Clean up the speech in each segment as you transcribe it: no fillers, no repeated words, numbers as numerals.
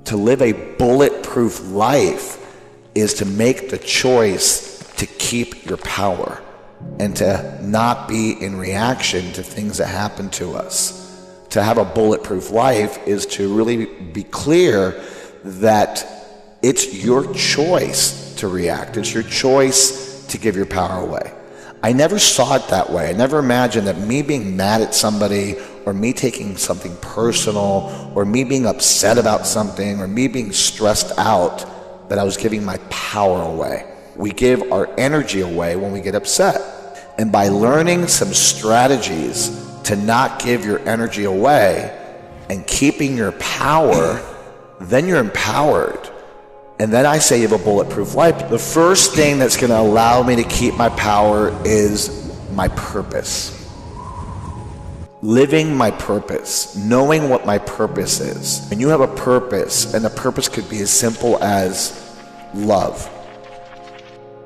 To live a bulletproof life is to make the choice to keep your power and to not be in reaction to things that happen to us. To have a bulletproof life is to really be clear that it's your choice to react. It's your choice to give your power away. I never saw it that way. I never imagined that me being mad at somebody or me taking something personal or me being upset about something or me being stressed out, that I was giving my power away. We give our energy away when we get upset. And by learning some strategies to not give your energy away and keeping your power, then you're empowered. And then I say you have a bulletproof life. The first thing that's going to allow me to keep my power is my purpose. Living my purpose, knowing what my purpose is. And you have a purpose, and the purpose could be as simple as love.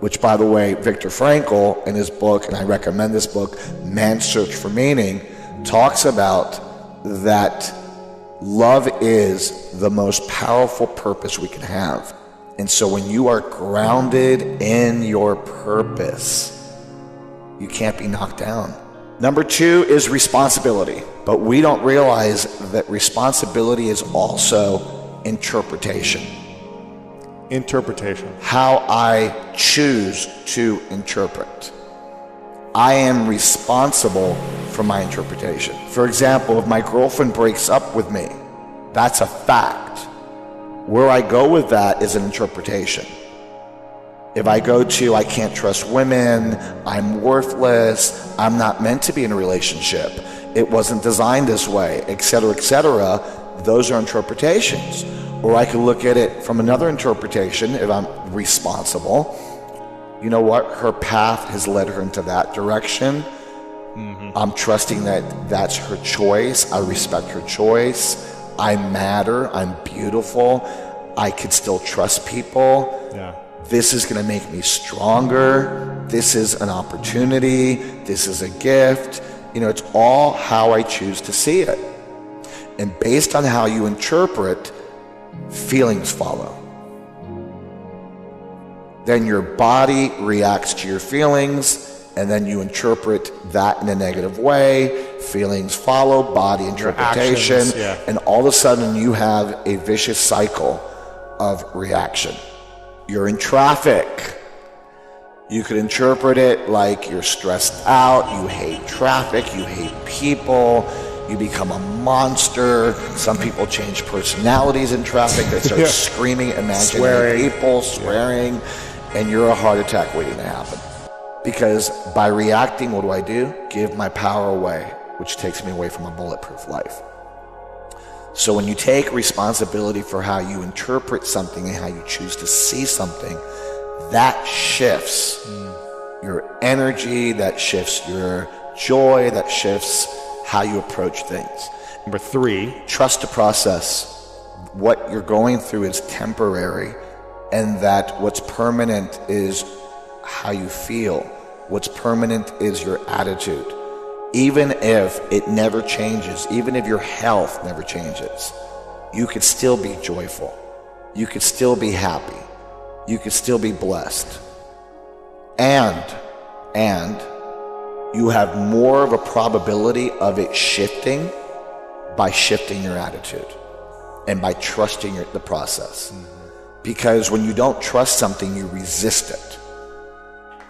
Which, by the way, Viktor Frankl in his book, and I recommend this book, Man's Search for Meaning, talks about that love is the most powerful purpose we can have. And so when you are grounded in your purpose, you can't be knocked down. Number 2 is responsibility. But we don't realize that responsibility is also interpretation. Interpretation. How I choose to interpret. I am responsible for my interpretation. For example, if my girlfriend breaks up with me, that's a fact. Where I go with that is an interpretation. If I go to, I can't trust women, I'm worthless, I'm not meant to be in a relationship, it wasn't designed this way, etc., those are interpretations. Or I could look at it from another interpretation. If I'm responsible, you know what? Her path has led her into that direction. I'm trusting that that's her choice. I respect her choice. I matter. I'm beautiful. I could still trust people. Yeah. This is going to make me stronger. This is an opportunity. This is a gift. You know, it's all how I choose to see it. And based on how you interpret, feelings follow. Then your body reacts to your feelings, and then you interpret that in a negative way. Feelings follow, body interpretation, actions, and all of a sudden you have a vicious cycle of reaction. You're in traffic. You could interpret it like you're stressed out, you hate traffic, you hate people, you become a monster. Some people change personalities in traffic. They start screaming, imaginary people, swearing, and you're a heart attack waiting to happen. Because by reacting, what do? Give my power away, which takes me away from a bulletproof life. So when you take responsibility for how you interpret something and how you choose to see something, that shifts your energy, that shifts your joy, that shifts how you approach things. Number 3, trust the process. What you're going through is temporary, and that what's permanent is how you feel. What's permanent is your attitude. Even if it never changes, even if your health never changes, you could still be joyful. You could still be happy. You could still be blessed. And you have more of a probability of it shifting by shifting your attitude and by trusting the process. Because when you don't trust something, you resist it.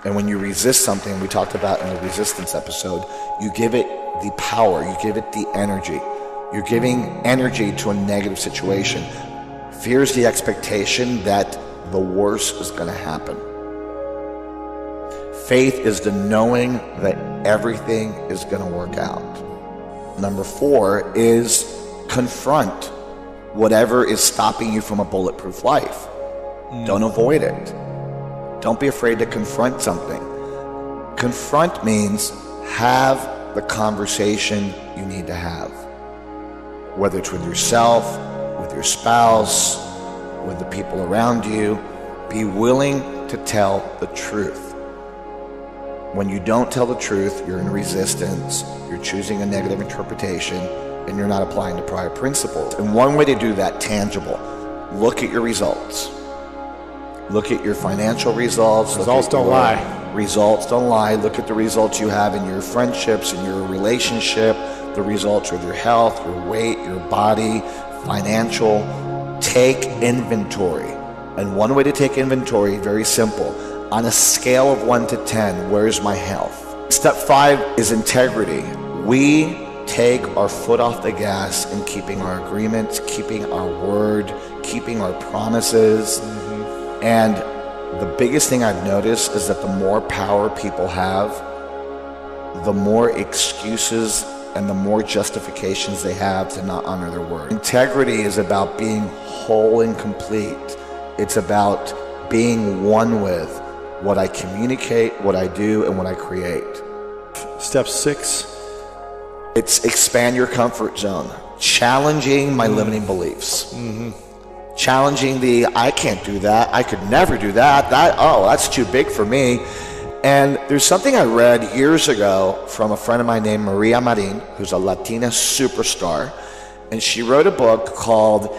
And when you resist something, we talked about in the resistance episode, you give it the power, you give it the energy. You're giving energy to a negative situation. Fear is the expectation that the worst is going to happen. Faith is the knowing that everything is going to work out. Number 4 is confront whatever is stopping you from a bulletproof life. Don't avoid it. Don't be afraid to confront something. Confront means have the conversation you need to have. Whether it's with yourself, with your spouse, with the people around you, be willing to tell the truth. When you don't tell the truth, you're in resistance, you're choosing a negative interpretation, and you're not applying the prior principles. And one way to do that tangible, look at your results. Look at your financial results. Results don't lie. Results don't lie. Look at the results you have in your friendships, in your relationship, the results with your health, your weight, your body, financial. Take inventory. And one way to take inventory, very simple. On a scale of 1 to 10, where's my health? Step 5 is integrity. We take our foot off the gas in keeping our agreements, keeping our word, keeping our promises. And the biggest thing I've noticed is that the more power people have, the more excuses and the more justifications they have to not honor their word. Integrity is about being whole and complete. It's about being one with what I communicate, what I do, and what I create. Step 6. It's expand your comfort zone. Challenging my limiting beliefs. Challenging I can't do that. I could never do that. That's too big for me. And there's something I read years ago from a friend of mine named Maria Marin, who's a Latina superstar. And she wrote a book called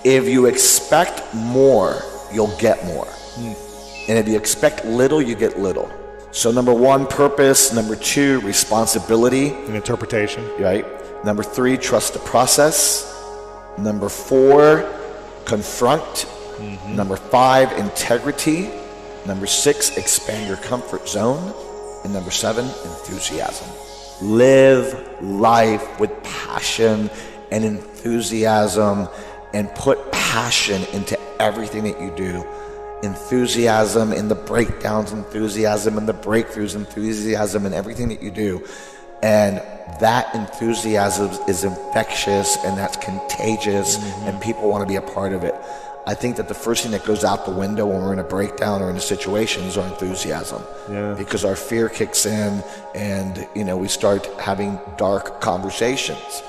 If You Expect More, You'll Get More. And if you expect little, you get little. So number 1, purpose. Number 2, responsibility. And interpretation. Right. Number 3, trust the process. Number 4, confront. Number 5, integrity. Number 6, expand your comfort zone. And number 7, enthusiasm. Live life with passion and enthusiasm, and put passion into everything that you do. Enthusiasm in the breakdowns, enthusiasm in the breakthroughs, enthusiasm in everything that you do. And that enthusiasm is infectious, and that's contagious, and people want to be a part of it. I think that the first thing that goes out the window when we're in a breakdown or in a situation is our enthusiasm. Because our fear kicks in, and we start having dark conversations.